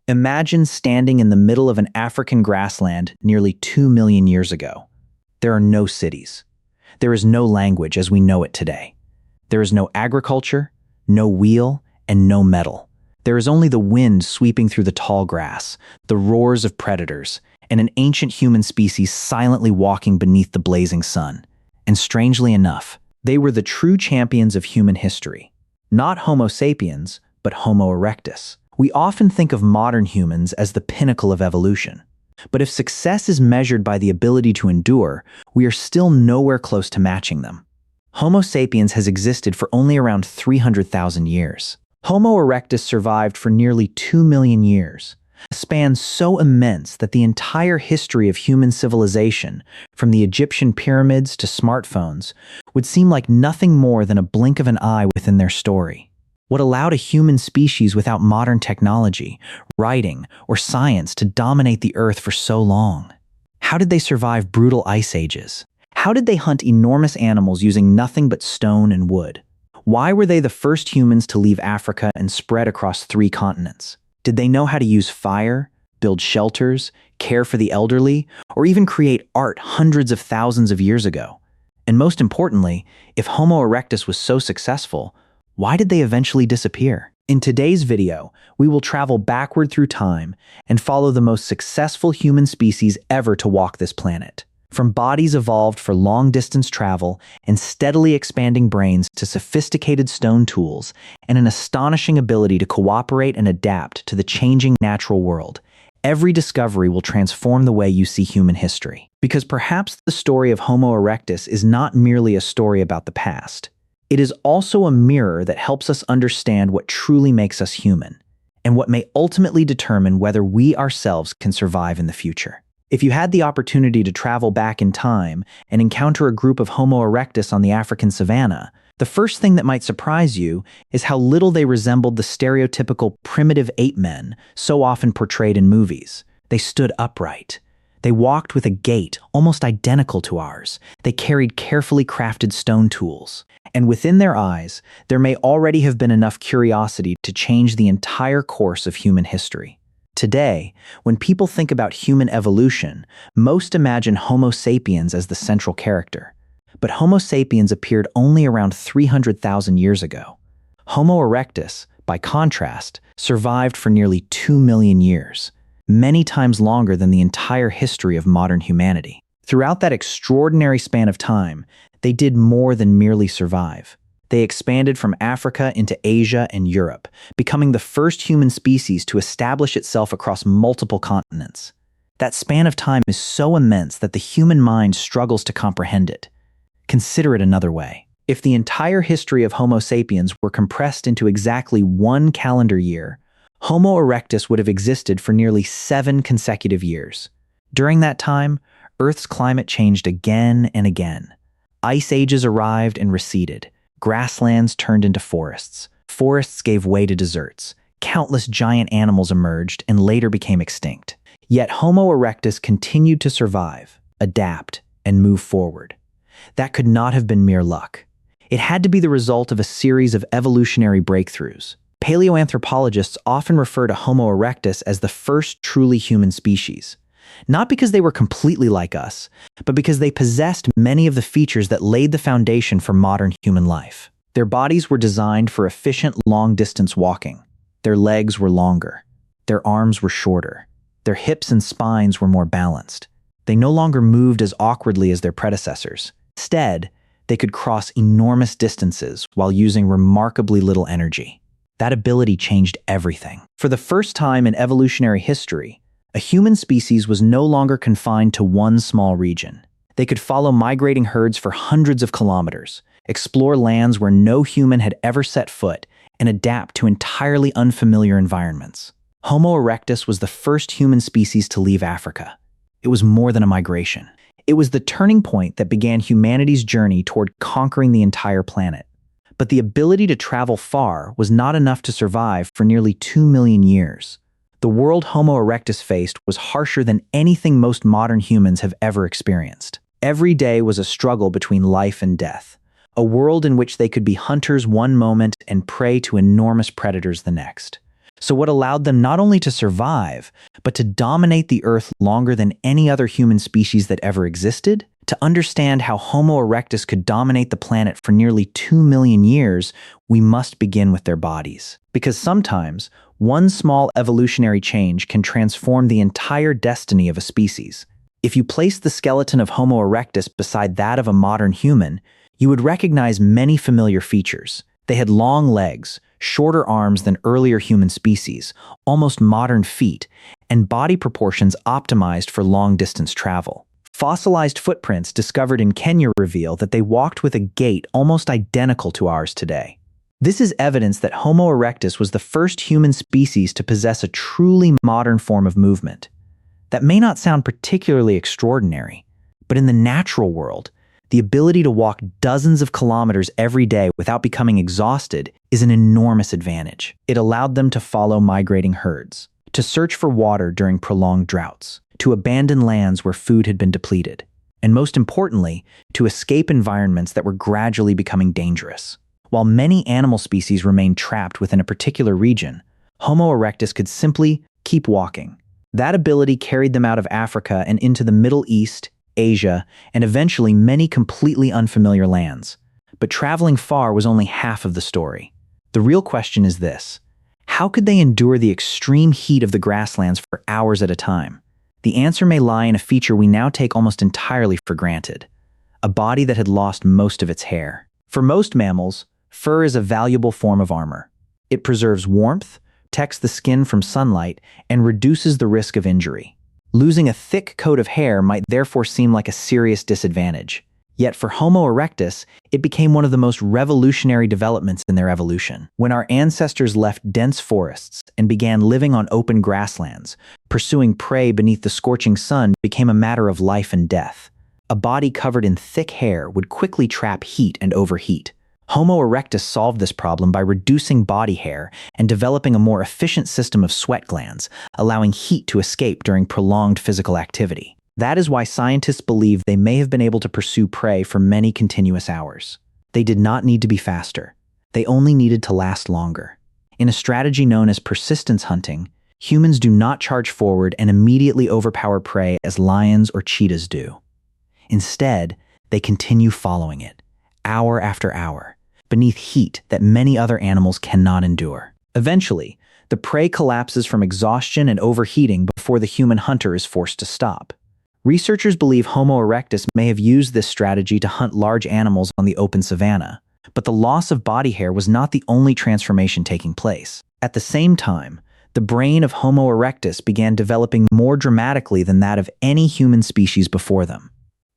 Imagine standing in the middle of an African grassland nearly 2 million years ago. There are no cities. There is no language as we know it today. There is no agriculture, no wheel, and no metal. There is only the wind sweeping through the tall grass, the roars of predators, and an ancient human species silently walking beneath the blazing sun. And strangely enough, they were the true champions of human history. Not Homo sapiens, but Homo erectus. We often think of modern humans as the pinnacle of evolution. But if success is measured by the ability to endure, we are still nowhere close to matching them. Homo sapiens has existed for only around 300,000 years. Homo erectus survived for nearly 2 million years, a span so immense that the entire history of human civilization, from the Egyptian pyramids to smartphones, would seem like nothing more than a blink of an eye within their story. What allowed a human species without modern technology, writing, or science to dominate the Earth for so long? How did they survive brutal ice ages? How did they hunt enormous animals using nothing but stone and wood? Why were they the first humans to leave Africa and spread across 3 continents? Did they know how to use fire, build shelters, care for the elderly, or even create art hundreds of thousands of years ago? And most importantly, if Homo erectus was so successful, why did they eventually disappear? In today's video, we will travel backward through time and follow the most successful human species ever to walk this planet. From bodies evolved for long-distance travel and steadily expanding brains to sophisticated stone tools and an astonishing ability to cooperate and adapt to the changing natural world, every discovery will transform the way you see human history. Because perhaps the story of Homo erectus is not merely a story about the past. It is also a mirror that helps us understand what truly makes us human, and what may ultimately determine whether we ourselves can survive in the future. If you had the opportunity to travel back in time and encounter a group of Homo erectus on the African savanna, the first thing that might surprise you is how little they resembled the stereotypical primitive ape men so often portrayed in movies. They stood upright. They walked with a gait almost identical to ours. They carried carefully crafted stone tools. And within their eyes, there may already have been enough curiosity to change the entire course of human history. Today, when people think about human evolution, most imagine Homo sapiens as the central character. But Homo sapiens appeared only around 300,000 years ago. Homo erectus, by contrast, survived for nearly 2 million years, many times longer than the entire history of modern humanity. Throughout that extraordinary span of time, they did more than merely survive. They expanded from Africa into Asia and Europe, becoming the first human species to establish itself across multiple continents. That span of time is so immense that the human mind struggles to comprehend it. Consider it another way. If the entire history of Homo sapiens were compressed into exactly 1 calendar year, Homo erectus would have existed for nearly 7 consecutive years. During that time, Earth's climate changed again and again. Ice ages arrived and receded. Grasslands turned into forests. Forests gave way to deserts. Countless giant animals emerged and later became extinct. Yet Homo erectus continued to survive, adapt, and move forward. That could not have been mere luck. It had to be the result of a series of evolutionary breakthroughs. Paleoanthropologists often refer to Homo erectus as the first truly human species. Not because they were completely like us, but because they possessed many of the features that laid the foundation for modern human life. Their bodies were designed for efficient long-distance walking. Their legs were longer. Their arms were shorter. Their hips and spines were more balanced. They no longer moved as awkwardly as their predecessors. Instead, they could cross enormous distances while using remarkably little energy. That ability changed everything. For the first time in evolutionary history, a human species was no longer confined to one small region. They could follow migrating herds for hundreds of kilometers, explore lands where no human had ever set foot, and adapt to entirely unfamiliar environments. Homo erectus was the first human species to leave Africa. It was more than a migration. It was the turning point that began humanity's journey toward conquering the entire planet. But the ability to travel far was not enough to survive for nearly 2 million years. The world Homo erectus faced was harsher than anything most modern humans have ever experienced. Every day was a struggle between life and death, a world in which they could be hunters one moment and prey to enormous predators the next. So what allowed them not only to survive, but to dominate the Earth longer than any other human species that ever existed? To understand how Homo erectus could dominate the planet for nearly 2 million years, we must begin with their bodies. Because sometimes, one small evolutionary change can transform the entire destiny of a species. If you place the skeleton of Homo erectus beside that of a modern human, you would recognize many familiar features. They had long legs, shorter arms than earlier human species, almost modern feet, and body proportions optimized for long-distance travel. Fossilized footprints discovered in Kenya reveal that they walked with a gait almost identical to ours today. This is evidence that Homo erectus was the first human species to possess a truly modern form of movement. That may not sound particularly extraordinary, but in the natural world, the ability to walk dozens of kilometers every day without becoming exhausted is an enormous advantage. It allowed them to follow migrating herds, to search for water during prolonged droughts, to abandon lands where food had been depleted, and most importantly, to escape environments that were gradually becoming dangerous. While many animal species remained trapped within a particular region, Homo erectus could simply keep walking. That ability carried them out of Africa and into the Middle East, Asia, and eventually many completely unfamiliar lands. But traveling far was only half of the story. The real question is this: how could they endure the extreme heat of the grasslands for hours at a time? The answer may lie in a feature we now take almost entirely for granted: a body that had lost most of its hair. For most mammals, fur is a valuable form of armor. It preserves warmth, protects the skin from sunlight, and reduces the risk of injury. Losing a thick coat of hair might therefore seem like a serious disadvantage. Yet for Homo erectus, it became one of the most revolutionary developments in their evolution. When our ancestors left dense forests and began living on open grasslands, pursuing prey beneath the scorching sun became a matter of life and death. A body covered in thick hair would quickly trap heat and overheat. Homo erectus solved this problem by reducing body hair and developing a more efficient system of sweat glands, allowing heat to escape during prolonged physical activity. That is why scientists believe they may have been able to pursue prey for many continuous hours. They did not need to be faster. They only needed to last longer. In a strategy known as persistence hunting, humans do not charge forward and immediately overpower prey as lions or cheetahs do. Instead, they continue following it, hour after hour, beneath heat that many other animals cannot endure. Eventually, the prey collapses from exhaustion and overheating before the human hunter is forced to stop. Researchers believe Homo erectus may have used this strategy to hunt large animals on the open savanna, but the loss of body hair was not the only transformation taking place. At the same time, the brain of Homo erectus began developing more dramatically than that of any human species before them.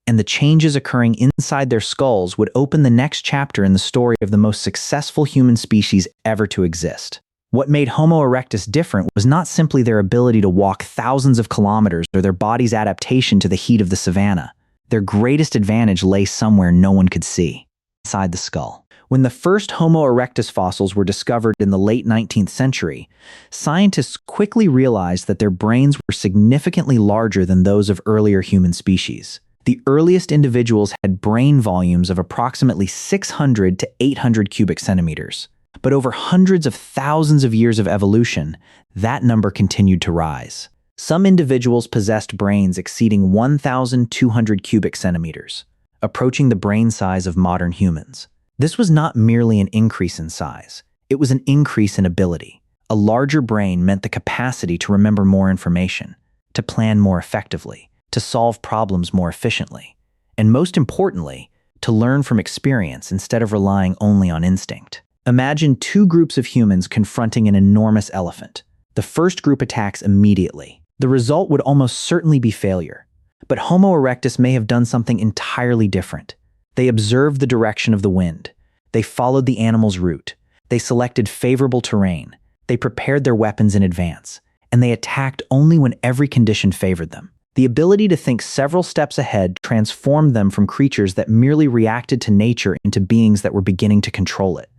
And the changes occurring inside their skulls would open the next chapter in the story of the most successful human species ever to exist. What made Homo erectus different was not simply their ability to walk thousands of kilometers or their body's adaptation to the heat of the savanna. Their greatest advantage lay somewhere no one could see: inside the skull. When the first Homo erectus fossils were discovered in the late 19th century, scientists quickly realized that their brains were significantly larger than those of earlier human species. The earliest individuals had brain volumes of approximately 600 to 800 cubic centimeters. But over hundreds of thousands of years of evolution, that number continued to rise. Some individuals possessed brains exceeding 1,200 cubic centimeters, approaching the brain size of modern humans. This was not merely an increase in size, it was an increase in ability. A larger brain meant the capacity to remember more information, to plan more effectively, to solve problems more efficiently, and most importantly, to learn from experience instead of relying only on instinct. Imagine two groups of humans confronting an enormous elephant. The first group attacks immediately. The result would almost certainly be failure. But Homo erectus may have done something entirely different. They observed the direction of the wind. They followed the animal's route. They selected favorable terrain. They prepared their weapons in advance. And they attacked only when every condition favored them. The ability to think several steps ahead transformed them from creatures that merely reacted to nature into beings that were beginning to control it.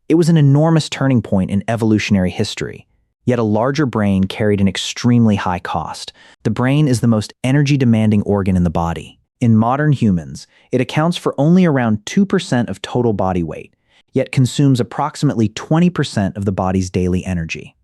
It was an enormous turning point in evolutionary history, yet a larger brain carried an extremely high cost. The brain is the most energy-demanding organ in the body. In modern humans, it accounts for only around 2% of total body weight, yet consumes approximately 20% of the body's daily energy.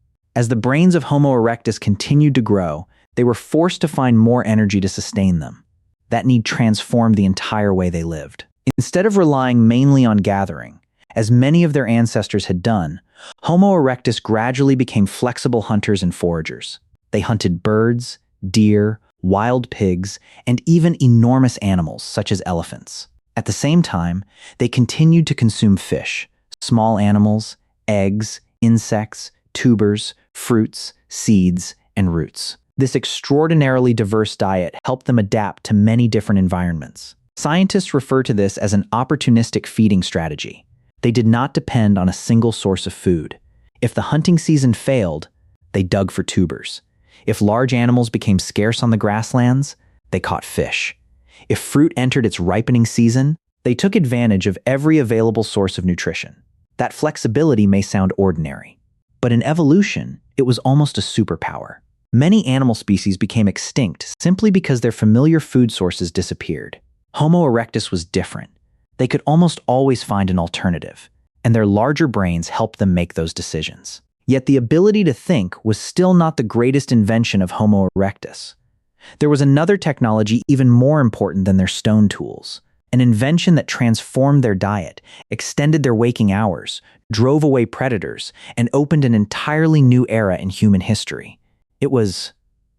As the brains of Homo erectus continued to grow, they were forced to find more energy to sustain them. That need transformed the entire way they lived. Instead of relying mainly on gathering, as many of their ancestors had done, Homo erectus gradually became flexible hunters and foragers. They hunted birds, deer, wild pigs, and even enormous animals such as elephants. At the same time, they continued to consume fish, small animals, eggs, insects, tubers, fruits, seeds, and roots. This extraordinarily diverse diet helped them adapt to many different environments. Scientists refer to this as an opportunistic feeding strategy. They did not depend on a single source of food. If the hunting season failed, they dug for tubers. If large animals became scarce on the grasslands, they caught fish. If fruit entered its ripening season, they took advantage of every available source of nutrition. That flexibility may sound ordinary, but in evolution, it was almost a superpower. Many animal species became extinct simply because their familiar food sources disappeared. Homo erectus was different. They could almost always find an alternative, and their larger brains helped them make those decisions. Yet the ability to think was still not the greatest invention of Homo erectus. There was another technology even more important than their stone tools, an invention that transformed their diet, extended their waking hours, drove away predators, and opened an entirely new era in human history. It was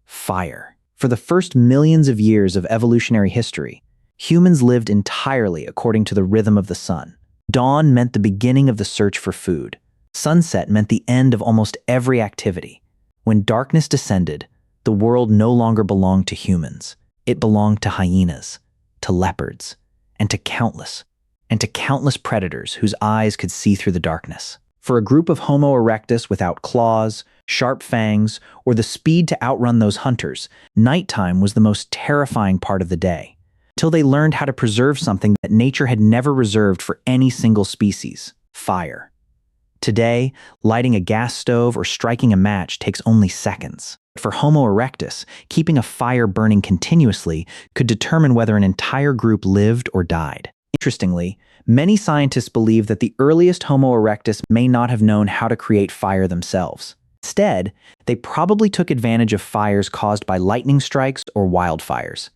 fire. For the first millions of years of evolutionary history, humans lived entirely according to the rhythm of the sun. Dawn meant the beginning of the search for food. Sunset meant the end of almost every activity. When darkness descended, the world no longer belonged to humans. It belonged to hyenas, to leopards, and to countless predators whose eyes could see through the darkness. For a group of Homo erectus without claws, sharp fangs, or the speed to outrun those hunters, nighttime was the most terrifying part of the day, till they learned how to preserve something that nature had never reserved for any single species: fire. Today, lighting a gas stove or striking a match takes only seconds. For Homo erectus, keeping a fire burning continuously could determine whether an entire group lived or died. Interestingly, many scientists believe that the earliest Homo erectus may not have known how to create fire themselves. Instead, they probably took advantage of fires caused by lightning strikes or wildfires.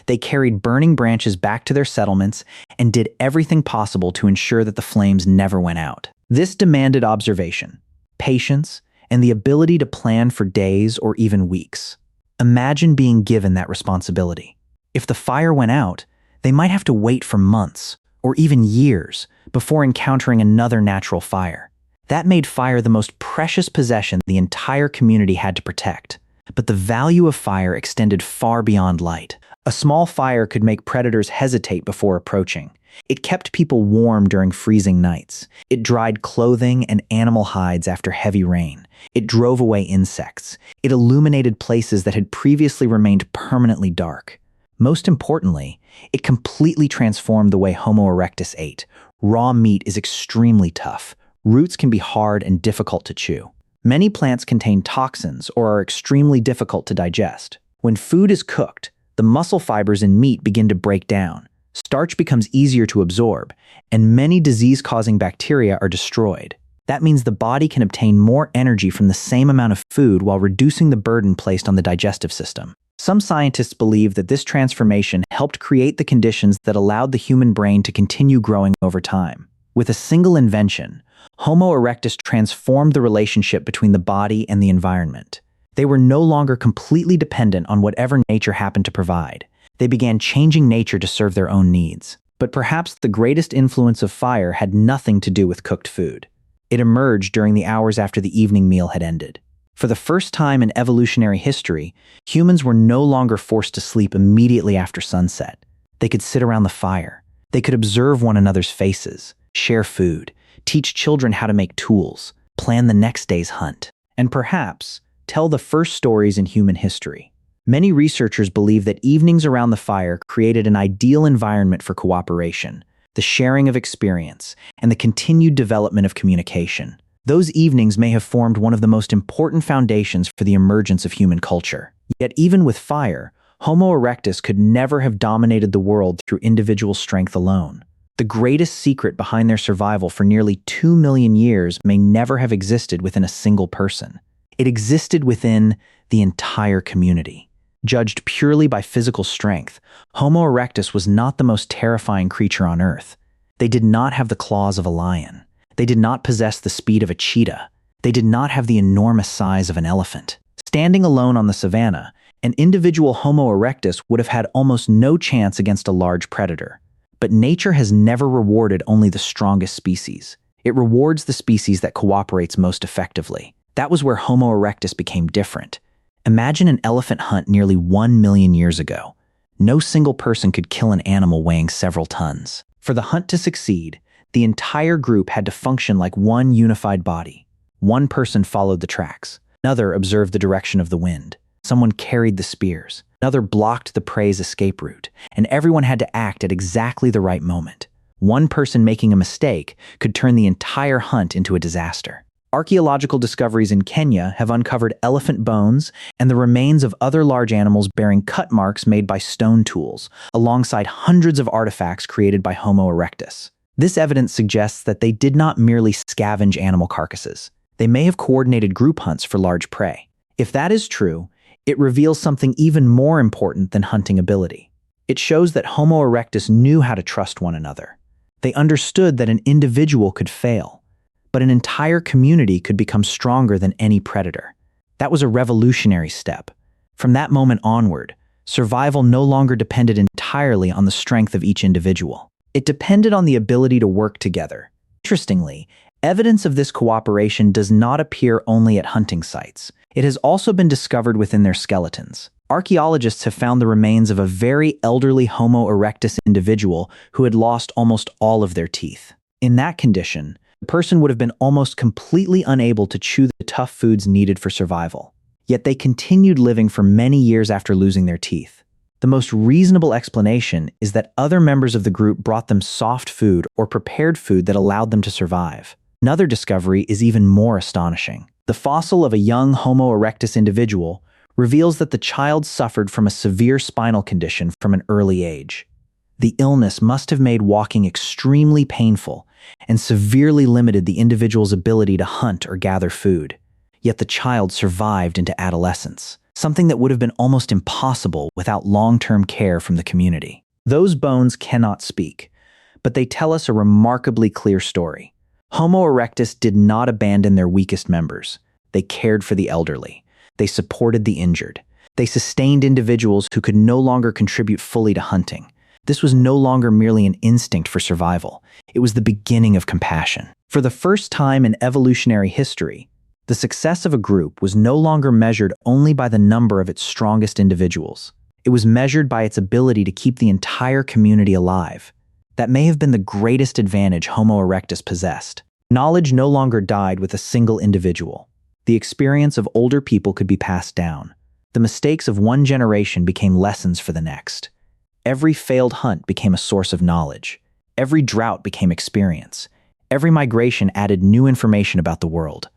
They carried burning branches back to their settlements and did everything possible to ensure that the flames never went out. This demanded observation, patience, and the ability to plan for days or even weeks. Imagine being given that responsibility. If the fire went out, they might have to wait for months or even years before encountering another natural fire. That made fire the most precious possession the entire community had to protect. But the value of fire extended far beyond light. A small fire could make predators hesitate before approaching. It kept people warm during freezing nights. It dried clothing and animal hides after heavy rain. It drove away insects. It illuminated places that had previously remained permanently dark. Most importantly, it completely transformed the way Homo erectus ate. Raw meat is extremely tough. Roots can be hard and difficult to chew. Many plants contain toxins or are extremely difficult to digest. When food is cooked, the muscle fibers in meat begin to break down. Starch becomes easier to absorb, and many disease-causing bacteria are destroyed. That means the body can obtain more energy from the same amount of food while reducing the burden placed on the digestive system. Some scientists believe that this transformation helped create the conditions that allowed the human brain to continue growing over time. With a single invention, Homo erectus transformed the relationship between the body and the environment. They were no longer completely dependent on whatever nature happened to provide. They began changing nature to serve their own needs. But perhaps the greatest influence of fire had nothing to do with cooked food. It emerged during the hours after the evening meal had ended. For the first time in evolutionary history, humans were no longer forced to sleep immediately after sunset. They could sit around the fire. They could observe one another's faces, share food, teach children how to make tools, plan the next day's hunt, and perhaps tell the first stories in human history. Many researchers believe that evenings around the fire created an ideal environment for cooperation, the sharing of experience, and the continued development of communication. Those evenings may have formed one of the most important foundations for the emergence of human culture. Yet even with fire, Homo erectus could never have dominated the world through individual strength alone. The greatest secret behind their survival for nearly 2 million years may never have existed within a single person. It existed within the entire community. Judged purely by physical strength, Homo erectus was not the most terrifying creature on Earth. They did not have the claws of a lion. They did not possess the speed of a cheetah. They did not have the enormous size of an elephant. Standing alone on the savanna, an individual Homo erectus would have had almost no chance against a large predator. But nature has never rewarded only the strongest species. It rewards the species that cooperates most effectively. That was where Homo erectus became different. Imagine an elephant hunt nearly 1 million years ago. No single person could kill an animal weighing several tons. For the hunt to succeed, the entire group had to function like one unified body. One person followed the tracks. Another observed the direction of the wind. Someone carried the spears. Another blocked the prey's escape route. And everyone had to act at exactly the right moment. One person making a mistake could turn the entire hunt into a disaster. Archaeological discoveries in Kenya have uncovered elephant bones and the remains of other large animals bearing cut marks made by stone tools, alongside hundreds of artifacts created by Homo erectus. This evidence suggests that they did not merely scavenge animal carcasses. They may have coordinated group hunts for large prey. If that is true, it reveals something even more important than hunting ability. It shows that Homo erectus knew how to trust one another. They understood that an individual could fail, but an entire community could become stronger than any predator. That was a revolutionary step. From that moment onward, survival no longer depended entirely on the strength of each individual. It depended on the ability to work together. Interestingly, evidence of this cooperation does not appear only at hunting sites. It has also been discovered within their skeletons. Archaeologists have found the remains of a very elderly Homo erectus individual who had lost almost all of their teeth. In that condition, the person would have been almost completely unable to chew the tough foods needed for survival. Yet they continued living for many years after losing their teeth. The most reasonable explanation is that other members of the group brought them soft food or prepared food that allowed them to survive. Another discovery is even more astonishing. The fossil of a young Homo erectus individual reveals that the child suffered from a severe spinal condition from an early age. The illness must have made walking extremely painful and severely limited the individual's ability to hunt or gather food. Yet the child survived into adolescence, something that would have been almost impossible without long-term care from the community. Those bones cannot speak, but they tell us a remarkably clear story. Homo erectus did not abandon their weakest members. They cared for the elderly. They supported the injured. They sustained individuals who could no longer contribute fully to hunting. This was no longer merely an instinct for survival. It was the beginning of compassion. For the first time in evolutionary history, the success of a group was no longer measured only by the number of its strongest individuals. It was measured by its ability to keep the entire community alive. That may have been the greatest advantage Homo erectus possessed. Knowledge no longer died with a single individual. The experience of older people could be passed down. The mistakes of one generation became lessons for the next. Every failed hunt became a source of knowledge. Every drought became experience. Every migration added new information about the world.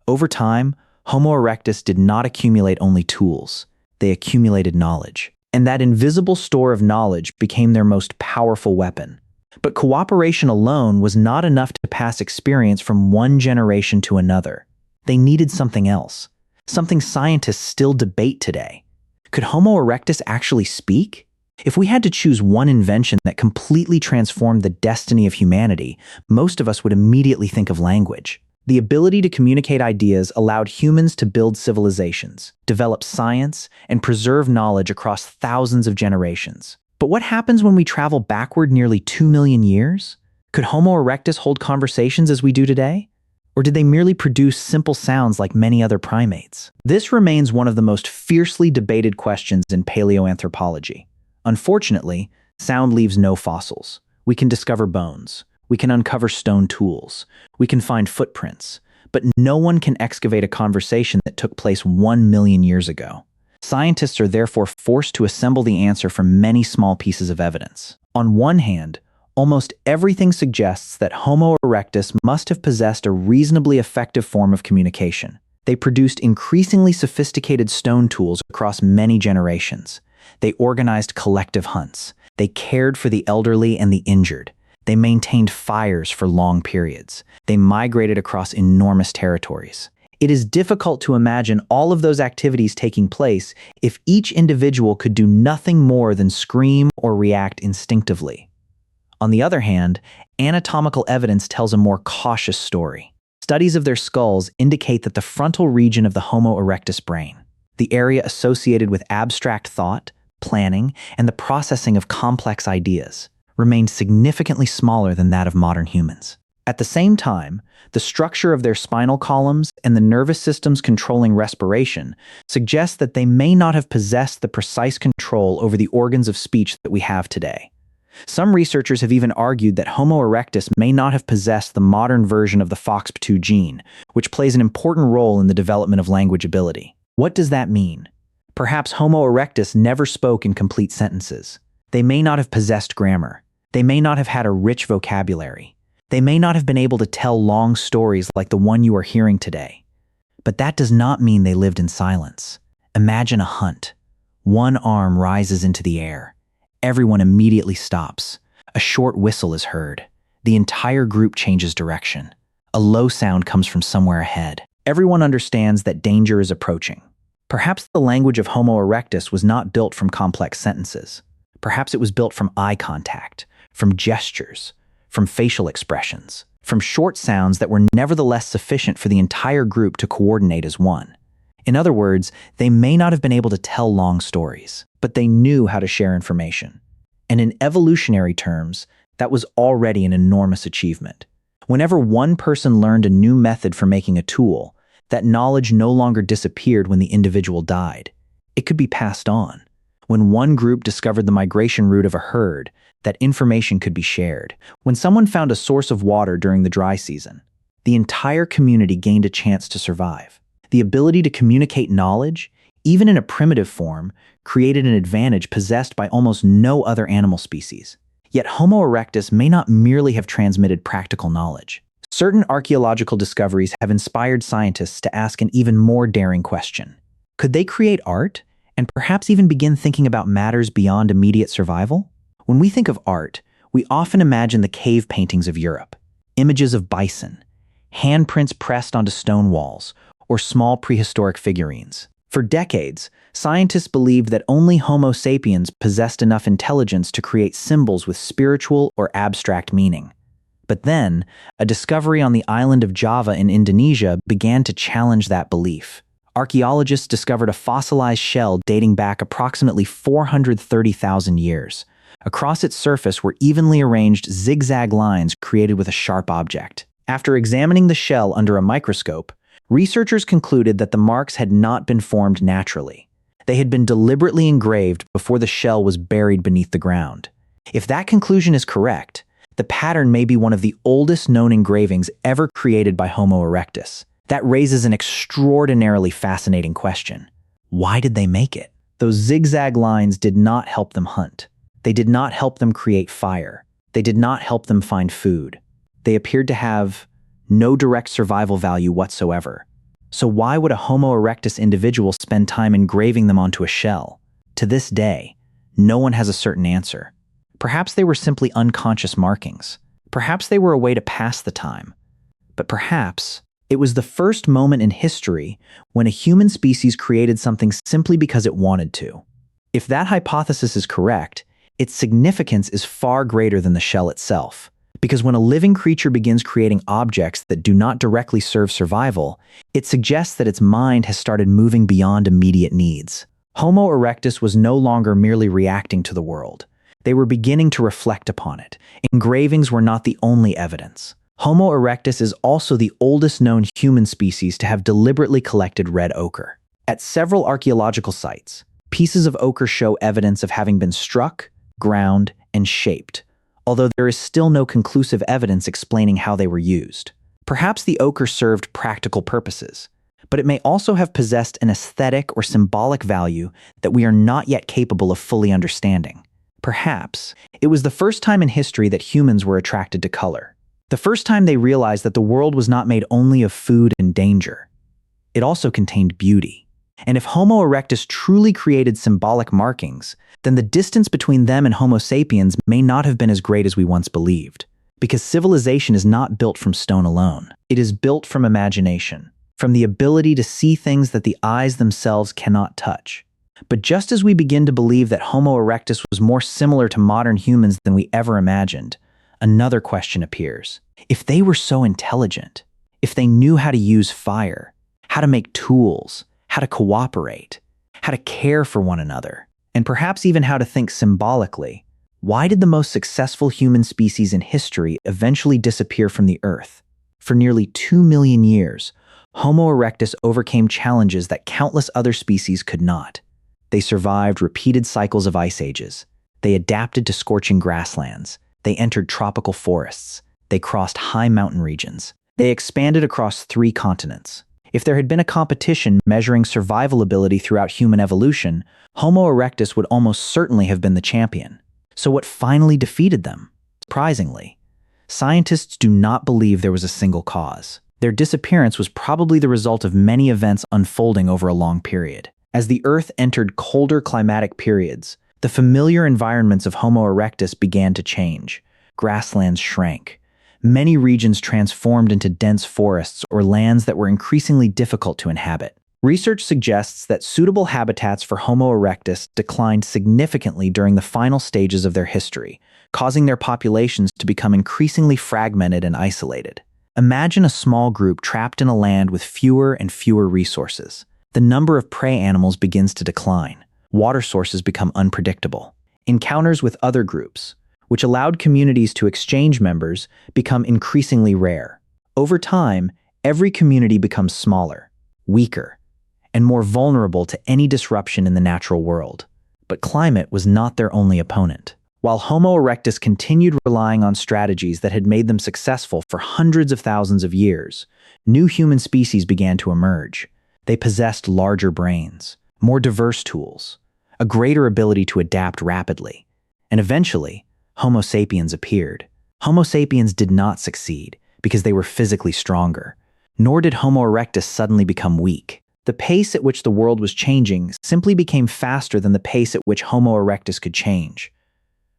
Over time, Homo erectus did not accumulate only tools. They accumulated knowledge. And that invisible store of knowledge became their most powerful weapon. But cooperation alone was not enough to pass experience from one generation to another. They needed something else, something scientists still debate today. Could Homo erectus actually speak? If we had to choose one invention that completely transformed the destiny of humanity, most of us would immediately think of language. The ability to communicate ideas allowed humans to build civilizations, develop science, and preserve knowledge across thousands of generations. But what happens when we travel backward nearly 2 million years? Could Homo erectus hold conversations as we do today? Or did they merely produce simple sounds like many other primates? This remains one of the most fiercely debated questions in paleoanthropology. Unfortunately, sound leaves no fossils. We can discover bones. We can uncover stone tools. We can find footprints. But no one can excavate a conversation that took place 1 million years ago. Scientists are therefore forced to assemble the answer from many small pieces of evidence. On one hand, almost everything suggests that Homo erectus must have possessed a reasonably effective form of communication. They produced increasingly sophisticated stone tools across many generations. They organized collective hunts. They cared for the elderly and the injured. They maintained fires for long periods. They migrated across enormous territories. It is difficult to imagine all of those activities taking place if each individual could do nothing more than scream or react instinctively. On the other hand, anatomical evidence tells a more cautious story. Studies of their skulls indicate that the frontal region of the Homo erectus brain, the area associated with abstract thought, planning, and the processing of complex ideas, remained significantly smaller than that of modern humans. At the same time, the structure of their spinal columns and the nervous systems controlling respiration suggest that they may not have possessed the precise control over the organs of speech that we have today. Some researchers have even argued that Homo erectus may not have possessed the modern version of the FOXP2 gene, which plays an important role in the development of language ability. What does that mean? Perhaps Homo erectus never spoke in complete sentences. They may not have possessed grammar. They may not have had a rich vocabulary. They may not have been able to tell long stories like the one you are hearing today. But that does not mean they lived in silence. Imagine a hunt. One arm rises into the air. Everyone immediately stops. A short whistle is heard. The entire group changes direction. A low sound comes from somewhere ahead. Everyone understands that danger is approaching. Perhaps the language of Homo erectus was not built from complex sentences. Perhaps it was built from eye contact, from gestures, from facial expressions, from short sounds that were nevertheless sufficient for the entire group to coordinate as one. In other words, they may not have been able to tell long stories, but they knew how to share information. And in evolutionary terms, that was already an enormous achievement. Whenever one person learned a new method for making a tool, that knowledge no longer disappeared when the individual died. It could be passed on. When one group discovered the migration route of a herd, that information could be shared. When someone found a source of water during the dry season, the entire community gained a chance to survive. The ability to communicate knowledge, even in a primitive form, created an advantage possessed by almost no other animal species. Yet Homo erectus may not merely have transmitted practical knowledge. Certain archaeological discoveries have inspired scientists to ask an even more daring question. Could they create art, and perhaps even begin thinking about matters beyond immediate survival? When we think of art, we often imagine the cave paintings of Europe, images of bison, handprints pressed onto stone walls, or small prehistoric figurines. For decades, scientists believed that only Homo sapiens possessed enough intelligence to create symbols with spiritual or abstract meaning. But then, a discovery on the island of Java in Indonesia began to challenge that belief. Archaeologists discovered a fossilized shell dating back approximately 430,000 years. Across its surface were evenly arranged zigzag lines created with a sharp object. After examining the shell under a microscope, researchers concluded that the marks had not been formed naturally. They had been deliberately engraved before the shell was buried beneath the ground. If that conclusion is correct, the pattern may be one of the oldest known engravings ever created by Homo erectus. That raises an extraordinarily fascinating question. Why did they make it? Those zigzag lines did not help them hunt. They did not help them create fire. They did not help them find food. They appeared to have no direct survival value whatsoever. So why would a Homo erectus individual spend time engraving them onto a shell? To this day, no one has a certain answer. Perhaps they were simply unconscious markings. Perhaps they were a way to pass the time. But perhaps it was the first moment in history when a human species created something simply because it wanted to. If that hypothesis is correct, its significance is far greater than the shell itself. Because when a living creature begins creating objects that do not directly serve survival, it suggests that its mind has started moving beyond immediate needs. Homo erectus was no longer merely reacting to the world. They were beginning to reflect upon it. Engravings were not the only evidence. Homo erectus is also the oldest known human species to have deliberately collected red ochre. At several archaeological sites, pieces of ochre show evidence of having been struck, ground, and shaped, although there is still no conclusive evidence explaining how they were used. Perhaps the ochre served practical purposes, but it may also have possessed an aesthetic or symbolic value that we are not yet capable of fully understanding. Perhaps it was the first time in history that humans were attracted to color. The first time they realized that the world was not made only of food and danger. It also contained beauty. And if Homo erectus truly created symbolic markings, then the distance between them and Homo sapiens may not have been as great as we once believed. Because civilization is not built from stone alone. It is built from imagination, from the ability to see things that the eyes themselves cannot touch. But just as we begin to believe that Homo erectus was more similar to modern humans than we ever imagined, another question appears. If they were so intelligent, if they knew how to use fire, how to make tools, how to cooperate, how to care for one another, and perhaps even how to think symbolically, why did the most successful human species in history eventually disappear from the Earth? For nearly 2 million years, Homo erectus overcame challenges that countless other species could not. They survived repeated cycles of ice ages. They adapted to scorching grasslands. They entered tropical forests. They crossed high mountain regions. They expanded across 3 continents. If there had been a competition measuring survival ability throughout human evolution, Homo erectus would almost certainly have been the champion. So what finally defeated them? Surprisingly, scientists do not believe there was a single cause. Their disappearance was probably the result of many events unfolding over a long period. As the Earth entered colder climatic periods, the familiar environments of Homo erectus began to change. Grasslands shrank. Many regions transformed into dense forests or lands that were increasingly difficult to inhabit. Research suggests that suitable habitats for Homo erectus declined significantly during the final stages of their history, causing their populations to become increasingly fragmented and isolated. Imagine a small group trapped in a land with fewer and fewer resources. The number of prey animals begins to decline. Water sources become unpredictable. Encounters with other groups, which allowed communities to exchange members, become increasingly rare. Over time, every community becomes smaller, weaker, and more vulnerable to any disruption in the natural world. But climate was not their only opponent. While Homo erectus continued relying on strategies that had made them successful for hundreds of thousands of years, new human species began to emerge. They possessed larger brains, more diverse tools, a greater ability to adapt rapidly, and eventually, Homo sapiens appeared. Homo sapiens did not succeed because they were physically stronger, nor did Homo erectus suddenly become weak. The pace at which the world was changing simply became faster than the pace at which Homo erectus could change.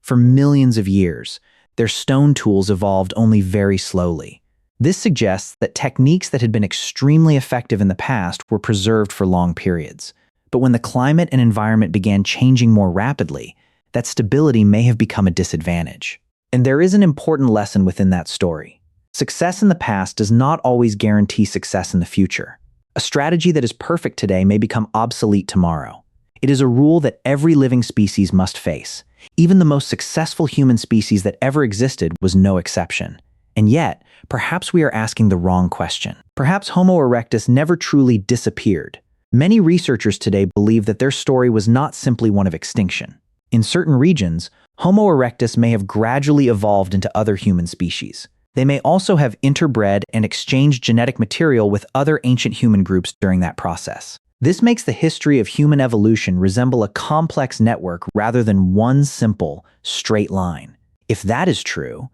For millions of years, their stone tools evolved only very slowly. This suggests that techniques that had been extremely effective in the past were preserved for long periods. But when the climate and environment began changing more rapidly, that stability may have become a disadvantage. And there is an important lesson within that story. Success in the past does not always guarantee success in the future. A strategy that is perfect today may become obsolete tomorrow. It is a rule that every living species must face. Even the most successful human species that ever existed was no exception. And yet, perhaps we are asking the wrong question. Perhaps Homo erectus never truly disappeared. Many researchers today believe that their story was not simply one of extinction. In certain regions, Homo erectus may have gradually evolved into other human species. They may also have interbred and exchanged genetic material with other ancient human groups during that process. This makes the history of human evolution resemble a complex network rather than one simple, straight line. If that is true,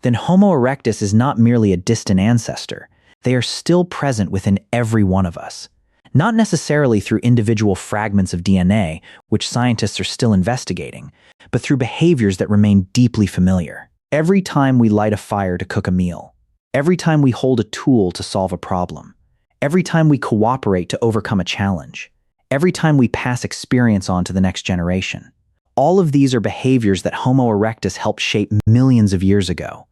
then Homo erectus is not merely a distant ancestor. They are still present within every one of us. Not necessarily through individual fragments of DNA, which scientists are still investigating, but through behaviors that remain deeply familiar. Every time we light a fire to cook a meal, every time we hold a tool to solve a problem, every time we cooperate to overcome a challenge, every time we pass experience on to the next generation. All of these are behaviors that Homo erectus helped shape millions of years ago.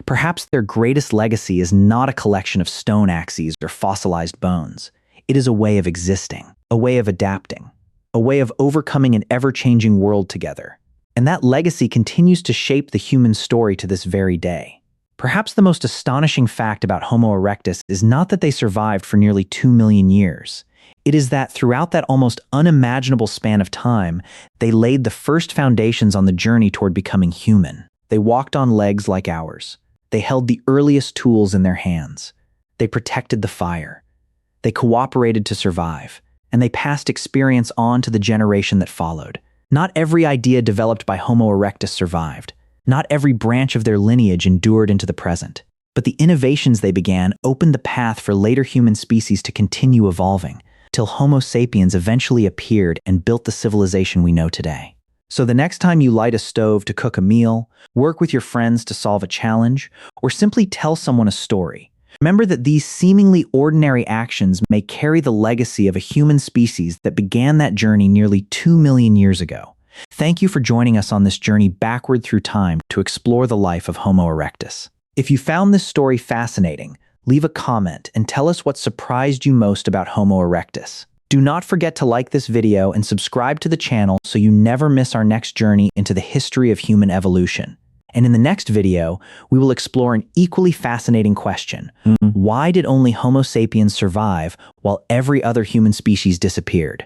Perhaps their greatest legacy is not a collection of stone axes or fossilized bones. It is a way of existing, a way of adapting, a way of overcoming an ever-changing world together. And that legacy continues to shape the human story to this very day. Perhaps the most astonishing fact about Homo erectus is not that they survived for nearly 2 million years. It is that throughout that almost unimaginable span of time, they laid the first foundations on the journey toward becoming human. They walked on legs like ours. They held the earliest tools in their hands. They protected the fire. They cooperated to survive, and they passed experience on to the generation that followed. Not every idea developed by Homo erectus survived. Not every branch of their lineage endured into the present. But the innovations they began opened the path for later human species to continue evolving, till Homo sapiens eventually appeared and built the civilization we know today. So the next time you light a stove to cook a meal, work with your friends to solve a challenge, or simply tell someone a story, Remember that these seemingly ordinary actions may carry the legacy of a human species that began that journey nearly 2 million years ago. Thank you for joining us on this journey backward through time to explore the life of Homo erectus. If you found this story fascinating, leave a comment and tell us what surprised you most about Homo erectus. Do not forget to like this video and subscribe to the channel so you never miss our next journey into the history of human evolution. And in the next video, we will explore an equally fascinating question. Why did only Homo sapiens survive while every other human species disappeared?